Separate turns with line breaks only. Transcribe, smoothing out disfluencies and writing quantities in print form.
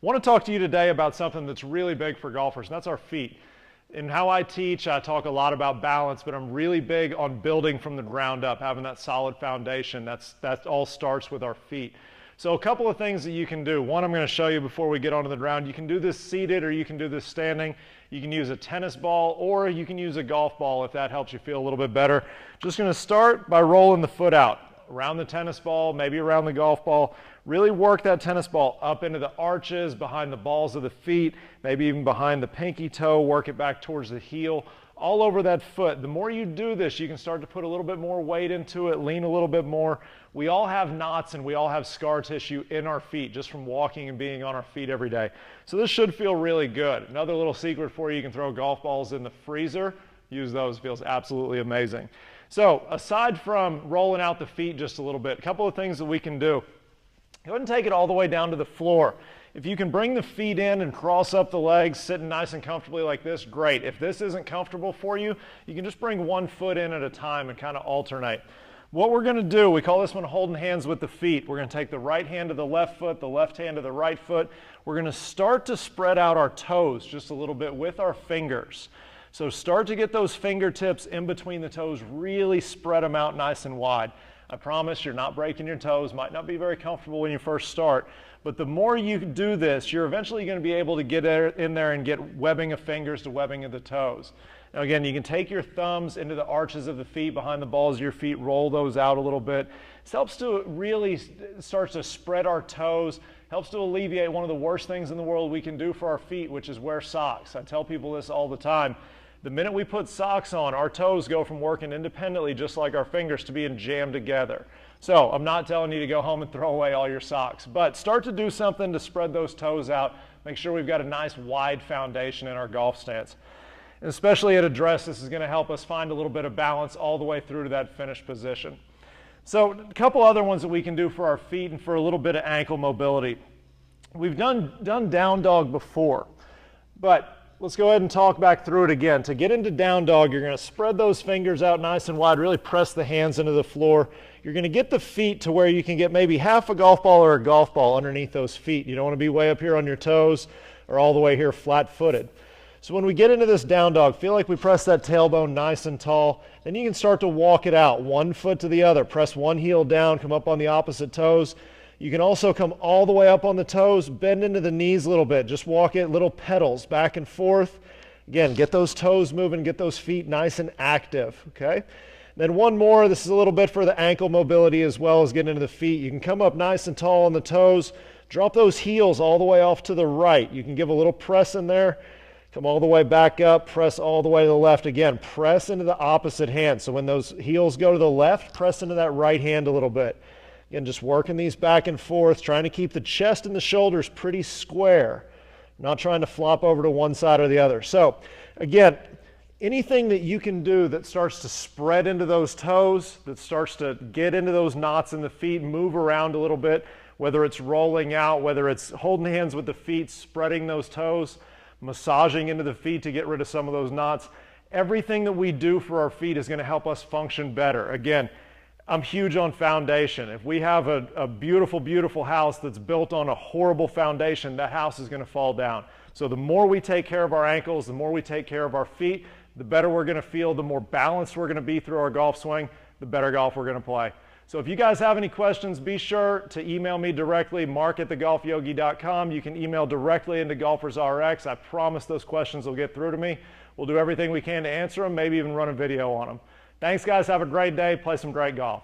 I want to talk to you today about something that's really big for golfers, and that's our feet. In how I teach, I talk a lot about balance, but I'm really big on building from the ground up, having that solid foundation. That all starts with our feet. So a couple of things that you can do. One, I'm going to show you before we get onto the ground. You can do this seated or you can do this standing. You can use a tennis ball or you can use a golf ball if that helps you feel a little bit better. Just going to start by rolling the foot out around the tennis ball, maybe around the golf ball. Really work that tennis ball up into the arches, behind the balls of the feet, maybe even behind the pinky toe. Work it back towards the heel, all over that foot. The more you do this, you can start to put a little bit more weight into it, lean a little bit more. We all have knots and we all have scar tissue in our feet just from walking and being on our feet every day. So this should feel really good. Another little secret for you, you can throw golf balls in the freezer. Use those, feels absolutely amazing. So aside from rolling out the feet just a little bit, a couple of things that we can do. Go ahead and take it all the way down to the floor. If you can bring the feet in and cross up the legs, sitting nice and comfortably like this, great. If this isn't comfortable for you, you can just bring one foot in at a time and kind of alternate. What we're going to do, we call this one holding hands with the feet. We're going to take the right hand to the left foot, the left hand to the right foot. We're going to start to spread out our toes just a little bit with our fingers. So start to get those fingertips in between the toes, really spread them out nice and wide. I promise you're not breaking your toes, might not be very comfortable when you first start, but the more you do this, you're eventually going to be able to get in there and get webbing of fingers to webbing of the toes. Now again, you can take your thumbs into the arches of the feet, behind the balls of your feet, roll those out a little bit. This helps to really start to spread our toes, helps to alleviate one of the worst things in the world we can do for our feet, which is wear socks. I tell people this all the time. The minute we put socks on, our toes go from working independently, just like our fingers, to being jammed together. So I'm not telling you to go home and throw away all your socks, but start to do something to spread those toes out. Make sure we've got a nice wide foundation in our golf stance. And especially at address, this is going to help us find a little bit of balance all the way through to that finished position. So a couple other ones that we can do for our feet and for a little bit of ankle mobility. We've done down dog before, but let's go ahead and talk back through it again. To get into down dog, you're going to spread those fingers out nice and wide, really press the hands into the floor. You're going to get the feet to where you can get maybe half a golf ball or a golf ball underneath those feet. You don't want to be way up here on your toes or all the way here flat-footed. So when we get into this down dog, feel like we press that tailbone nice and tall. Then you can start to walk it out, one foot to the other. Press one heel down, come up on the opposite toes. You can also come all the way up on the toes, bend into the knees a little bit. Just walk it, little pedals back and forth. Again, get those toes moving, get those feet nice and active, okay? Then one more, this is a little bit for the ankle mobility as well as getting into the feet. You can come up nice and tall on the toes, drop those heels all the way off to the right. You can give a little press in there, come all the way back up, press all the way to the left. Again, press into the opposite hand. So when those heels go to the left, press into that right hand a little bit. Again, just working these back and forth, trying to keep the chest and the shoulders pretty square, not trying to flop over to one side or the other. So again, anything that you can do that starts to spread into those toes, that starts to get into those knots in the feet, move around a little bit, whether it's rolling out, whether it's holding hands with the feet, spreading those toes, massaging into the feet to get rid of some of those knots. Everything that we do for our feet is going to help us function better. Again, I'm huge on foundation. If we have a beautiful, beautiful house that's built on a horrible foundation, that house is going to fall down. So the more we take care of our ankles, the more we take care of our feet, the better we're going to feel, the more balanced we're going to be through our golf swing, the better golf we're going to play. So if you guys have any questions, be sure to email me directly, mark@thegolfyogi.com. You can email directly into GolfersRx. I promise those questions will get through to me. We'll do everything we can to answer them, maybe even run a video on them. Thanks, guys. Have a great day. Play some great golf.